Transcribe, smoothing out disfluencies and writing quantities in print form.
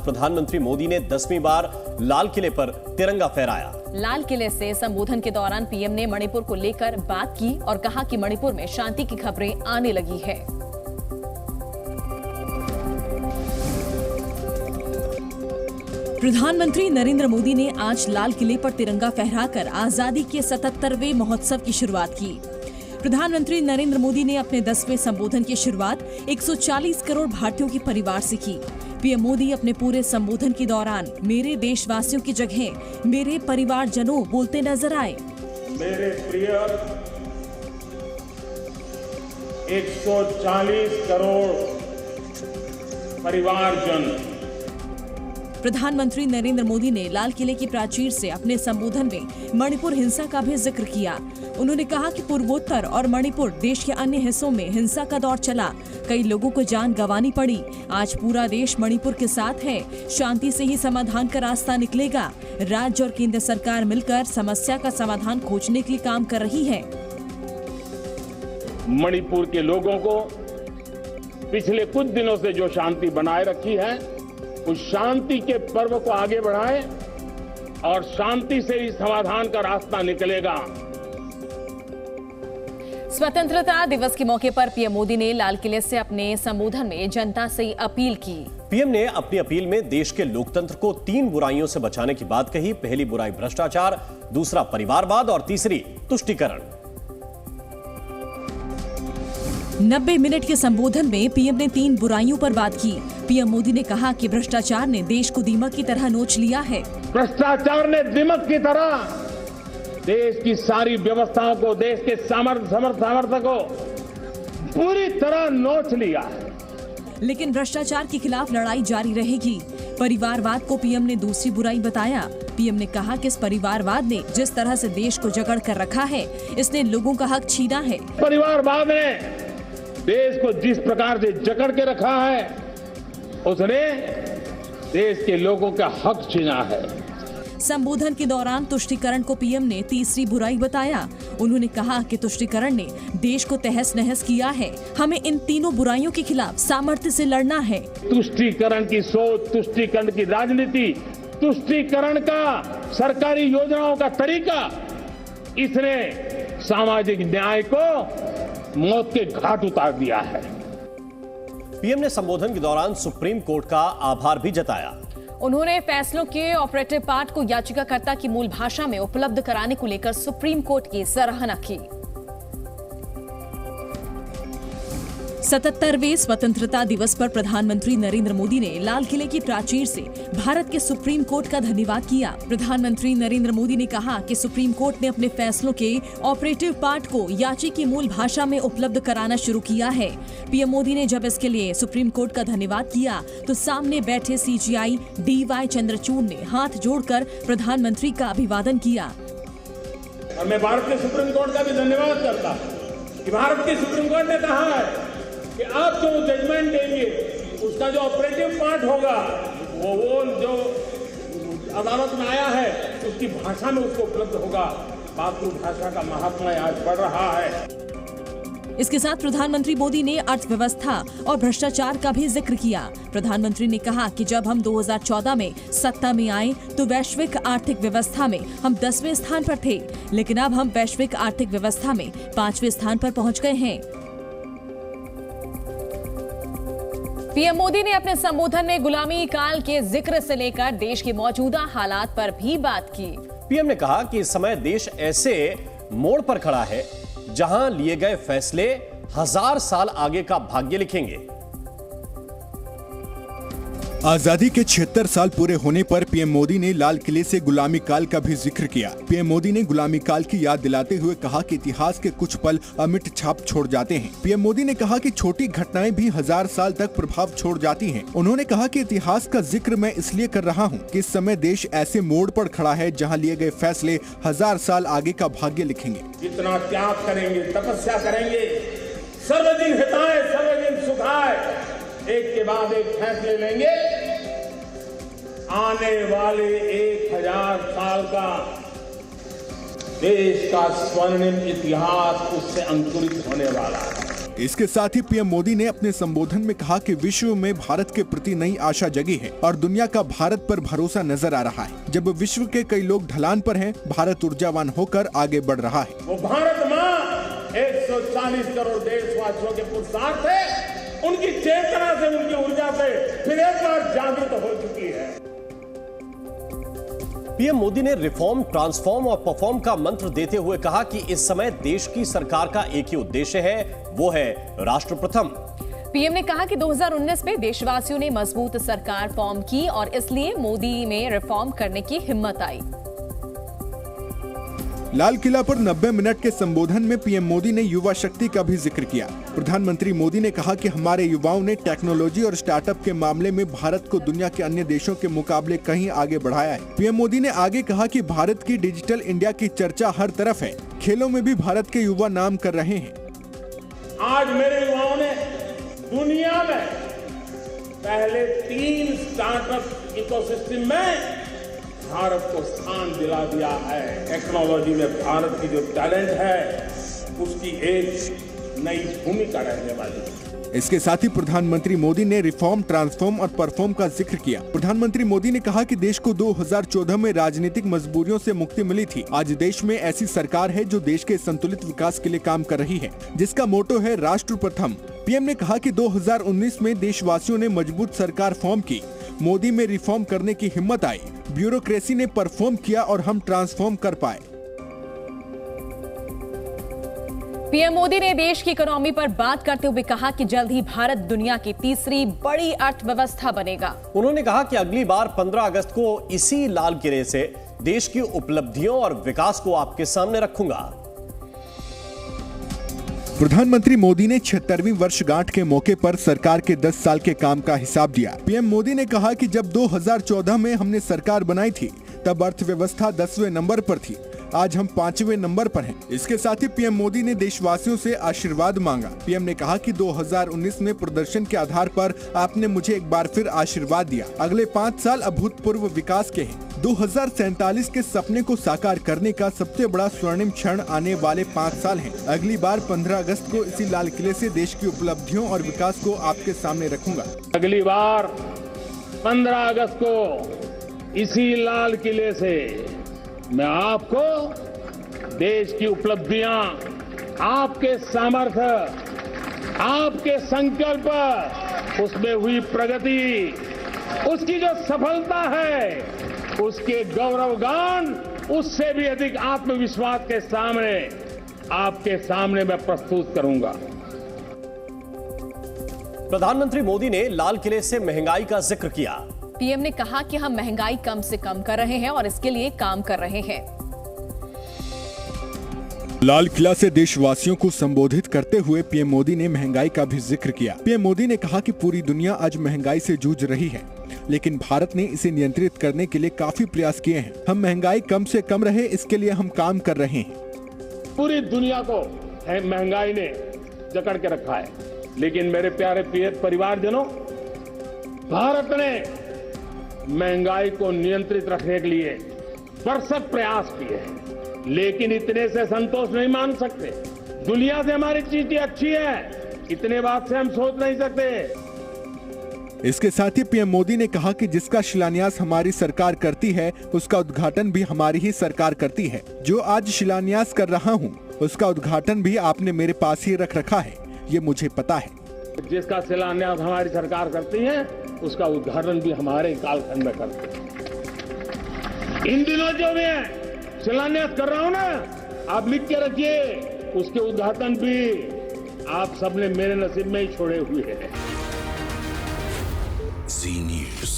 प्रधानमंत्री मोदी ने 10वीं बार लाल किले पर तिरंगा फहराया। लाल किले से संबोधन के दौरान पीएम ने मणिपुर को लेकर बात की और कहा कि मणिपुर में शांति की खबरें आने लगी है। प्रधानमंत्री नरेंद्र मोदी ने आज लाल किले पर तिरंगा फहराकर आजादी के 77वें महोत्सव की शुरुआत की। प्रधानमंत्री नरेंद्र मोदी ने अपने 10वें संबोधन की शुरुआत 140 करोड़ भारतीयों के परिवार से की। पीएम मोदी अपने पूरे संबोधन के दौरान मेरे देशवासियों की जगह मेरे परिवारजनों बोलते नजर आए। मेरे प्रिय 140 करोड़ परिवारजन। प्रधानमंत्री नरेंद्र मोदी ने लाल किले की प्राचीर से अपने संबोधन में मणिपुर हिंसा का भी जिक्र किया। उन्होंने कहा कि पूर्वोत्तर और मणिपुर देश के अन्य हिस्सों में हिंसा का दौर चला, कई लोगों को जान गंवानी पड़ी। आज पूरा देश मणिपुर के साथ है, शांति से ही समाधान का रास्ता निकलेगा। राज्य और केंद्र सरकार मिलकर समस्या का समाधान खोजने के लिए काम कर रही है। मणिपुर के लोगों को पिछले कुछ दिनों से जो शांति बनाए रखी है, उस शांति के पर्व को आगे बढ़ाएं और शांति से ही समाधान का रास्ता निकलेगा। स्वतंत्रता दिवस के मौके पर पीएम मोदी ने लाल किले से अपने संबोधन में जनता से अपील की। पीएम ने अपनी अपील में देश के लोकतंत्र को 3 बुराइयों से बचाने की बात कही। पहली बुराई भ्रष्टाचार, दूसरा परिवारवाद और तीसरी तुष्टीकरण। 90 मिनट के संबोधन में पीएम ने 3 बुराइयों पर बात की। पीएम मोदी ने कहा कि भ्रष्टाचार ने देश को दीमक की तरह नोच लिया है। भ्रष्टाचार ने दीमक की तरह देश की सारी व्यवस्थाओं को, देश के सामर्थ्य को पूरी तरह नोच लिया है। लेकिन भ्रष्टाचार के खिलाफ लड़ाई जारी रहेगी। परिवारवाद को पीएम ने दूसरी बुराई बताया। पीएम ने कहा कि इस परिवारवाद ने जिस तरह से देश को जकड़ कर रखा है, इसने लोगों का हक छीना है। परिवारवाद ने देश को जिस प्रकार से जकड़ के रखा है, उसने देश के लोगों का हक छीना है। संबोधन के दौरान तुष्टीकरण को पीएम ने तीसरी बुराई बताया। उन्होंने कहा कि तुष्टीकरण ने देश को तहस नहस किया है। हमें इन तीनों बुराइयों के खिलाफ सामर्थ्य से लड़ना है। तुष्टीकरण की सोच, तुष्टीकरण की राजनीति, तुष्टीकरण का सरकारी योजनाओं का तरीका, इसने सामाजिक न्याय को मौत के घाट उतार दिया है। पीएम ने संबोधन के दौरान सुप्रीम कोर्ट का आभार भी जताया। उन्होंने फैसलों के ऑपरेटिव पार्ट को याचिकाकर्ता की मूल भाषा में उपलब्ध कराने को लेकर सुप्रीम कोर्ट की सराहना की। 77वें स्वतंत्रता दिवस पर प्रधानमंत्री नरेंद्र मोदी ने लाल किले की प्राचीर से भारत के सुप्रीम कोर्ट का धन्यवाद किया। प्रधानमंत्री नरेंद्र मोदी ने कहा कि सुप्रीम कोर्ट ने अपने फैसलों के ऑपरेटिव पार्ट को याची की मूल भाषा में उपलब्ध कराना शुरू किया है। पीएम मोदी ने जब इसके लिए सुप्रीम कोर्ट का धन्यवाद किया तो सामने बैठे सीजीआई DY चंद्रचूड़ ने हाथ जोड़कर प्रधानमंत्री का अभिवादन किया। और मैं भारत के सुप्रीम कोर्ट का भी धन्यवाद करता हूं कि भारत के सुप्रीम कोर्ट ने कहा है कि आप जो जजमेंट देंगे, उसका जो ऑपरेटिव पार्ट होगा, वो जो अदालत में आया है, उसकी भाषा में उसको उपलब्ध होगा। मातृभाषा का महात्म्य आज बढ़ रहा है। इसके साथ प्रधानमंत्री मोदी ने अर्थव्यवस्था और भ्रष्टाचार का भी जिक्र किया। प्रधानमंत्री ने कहा कि जब हम 2014 में सत्ता में आए तो वैश्विक आर्थिक व्यवस्था में हम 10वें स्थान पर थे, लेकिन अब हम वैश्विक आर्थिक व्यवस्था में 5वें स्थान पर पहुंच गए हैं। पीएम मोदी ने अपने संबोधन में गुलामी काल के जिक्र से लेकर देश के मौजूदा हालात पर भी बात की। पीएम ने कहा कि इस समय देश ऐसे मोड़ पर खड़ा है जहां लिए गए फैसले 1000 साल आगे का भाग्य लिखेंगे। आजादी के 76 साल पूरे होने पर पीएम मोदी ने लाल किले से गुलामी काल का भी जिक्र किया। पीएम मोदी ने गुलामी काल की याद दिलाते हुए कहा कि इतिहास के कुछ पल अमिट छाप छोड़ जाते हैं। पीएम मोदी ने कहा कि छोटी घटनाएं भी 1000 साल तक प्रभाव छोड़ जाती हैं। उन्होंने कहा कि इतिहास का जिक्र मैं इसलिए कर रहा हूं कि इस समय देश ऐसे मोड़ पर खड़ा है जहां लिए गए फैसले 1000 साल आगे का भाग्य लिखेंगे। जितना त्याग करेंगे, तपस्या करेंगे, सर्वजन हिताय सर्वजन सुखाय, एक के बाद एक फैसले लेंगे, आने वाले 1000 साल का देश का स्वर्णिम इतिहास उससे अंकुरित होने वाला है। इसके साथ ही पीएम मोदी ने अपने संबोधन में कहा कि विश्व में भारत के प्रति नई आशा जगी है और दुनिया का भारत पर भरोसा नजर आ रहा है। जब विश्व के कई लोग ढलान पर हैं, भारत ऊर्जावान होकर आगे बढ़ रहा है। वो भारत माँ 140 करोड़ देशवासियों के पुरुषार्थ है, उनकी चेतना से, उनकी ऊर्जा से फिर एक बार जागृत हो चुकी है। पीएम मोदी ने रिफॉर्म, ट्रांसफॉर्म और परफॉर्म का मंत्र देते हुए कहा कि इस समय देश की सरकार का एक ही उद्देश्य है, वो है राष्ट्र प्रथम। पीएम ने कहा कि 2019 में देशवासियों ने मजबूत सरकार फॉर्म की और इसलिए मोदी में रिफॉर्म करने की हिम्मत आई। लाल किला पर 90 मिनट के संबोधन में पीएम मोदी ने युवा शक्ति का भी जिक्र किया। प्रधानमंत्री मोदी ने कहा कि हमारे युवाओं ने टेक्नोलॉजी और स्टार्टअप के मामले में भारत को दुनिया के अन्य देशों के मुकाबले कहीं आगे बढ़ाया है। पीएम मोदी ने आगे कहा कि भारत की डिजिटल इंडिया की चर्चा हर तरफ है। खेलों में भी भारत के युवा नाम कर रहे हैं। आज मेरे युवाओं ने दुनिया में पहले 3 स्टार्टअप इकोसिस्टम में भारत को स्थान दिला दिया है। टेक्नोलॉजी में भारत की जो टैलेंट है उसकी एक नई भूमिका रहने वाली है। इसके साथ ही प्रधानमंत्री मोदी ने रिफॉर्म, ट्रांसफॉर्म और परफॉर्म का जिक्र किया। प्रधानमंत्री मोदी ने कहा कि देश को 2014 में राजनीतिक मजबूरियों से मुक्ति मिली थी। आज देश में ऐसी सरकार है जो देश के संतुलित विकास के लिए काम कर रही है, जिसका मोटो है राष्ट्र प्रथम। पीएम ने कहा कि 2019 में देशवासियों ने मजबूत सरकार फॉर्म की, मोदी में रिफॉर्म करने की हिम्मत आई, ब्यूरोक्रेसी ने परफॉर्म किया और हम ट्रांसफॉर्म कर पाए। पीएम मोदी ने देश की इकोनॉमी पर बात करते हुए कहा कि जल्द ही भारत दुनिया की तीसरी बड़ी अर्थव्यवस्था बनेगा। उन्होंने कहा कि अगली बार 15 अगस्त को इसी लाल किले से देश की उपलब्धियों और विकास को आपके सामने रखूंगा। प्रधानमंत्री मोदी ने 76वीं वर्षगांठ के मौके पर सरकार के 10 साल के काम का हिसाब दिया। पीएम मोदी ने कहा कि जब 2014 में हमने सरकार बनाई थी तब अर्थव्यवस्था 10वें नंबर पर थी, आज हम 5वें नंबर पर हैं। इसके साथ ही पीएम मोदी ने देशवासियों से आशीर्वाद मांगा। पीएम ने कहा कि 2019 में प्रदर्शन के आधार पर आपने मुझे एक बार फिर आशीर्वाद दिया। अगले 5 साल अभूतपूर्व विकास के हैं। 2047 के सपने को साकार करने का सबसे बड़ा स्वर्णिम क्षण आने वाले 5 साल हैं। अगली बार 15 अगस्त को इसी लाल किले से देश की उपलब्धियों और विकास को आपके सामने रखूंगा। अगली बार 15 अगस्त को इसी लाल किले से मैं आपको देश की उपलब्धियां, आपके सामर्थ्य, आपके संकल्प, उसमें हुई प्रगति, उसकी जो सफलता है, उसके गौरवगान, उससे भी अधिक आत्मविश्वास के सामने आपके सामने मैं प्रस्तुत करूंगा। प्रधानमंत्री मोदी ने लाल किले से महंगाई का जिक्र किया। पीएम ने कहा कि हम महंगाई कम से कम कर रहे हैं और इसके लिए काम कर रहे हैं। लाल किला से देशवासियों को संबोधित करते हुए पीएम मोदी ने महंगाई का भी जिक्र किया। पीएम मोदी ने कहा कि पूरी दुनिया आज महंगाई से जूझ रही है, लेकिन भारत ने इसे नियंत्रित करने के लिए काफी प्रयास किए हैं। हम महंगाई कम से कम रहे, इसके लिए हम काम कर रहे हैं। पूरी दुनिया को महंगाई ने जकड़ के रखा है, लेकिन मेरे प्यारे परिवारजनों, भारत ने महंगाई को नियंत्रित रखने के लिए भरसक प्रयास किए हैं, लेकिन इतने से संतोष नहीं मान सकते। दुनिया से हमारी चीजें अच्छी है, इतने बात से हम सोच नहीं सकते। इसके साथ ही पीएम मोदी ने कहा कि जिसका शिलान्यास हमारी सरकार करती है, उसका उद्घाटन भी हमारी ही सरकार करती है। जो आज शिलान्यास कर रहा हूँ, उसका उद्घाटन भी आपने मेरे पास ही रख रखा है, ये मुझे पता है। जिसका शिलान्यास हमारी सरकार करती है, उसका उद्घाटन भी हमारे कालखंड में करते हैं। इन दिनों जो मैं शिलान्यास कर रहा हूं ना, आप लिख के रखिए, उसके उद्घाटन भी आप सबने मेरे नसीब में ही छोड़े हुए हैं। जी न्यूज़।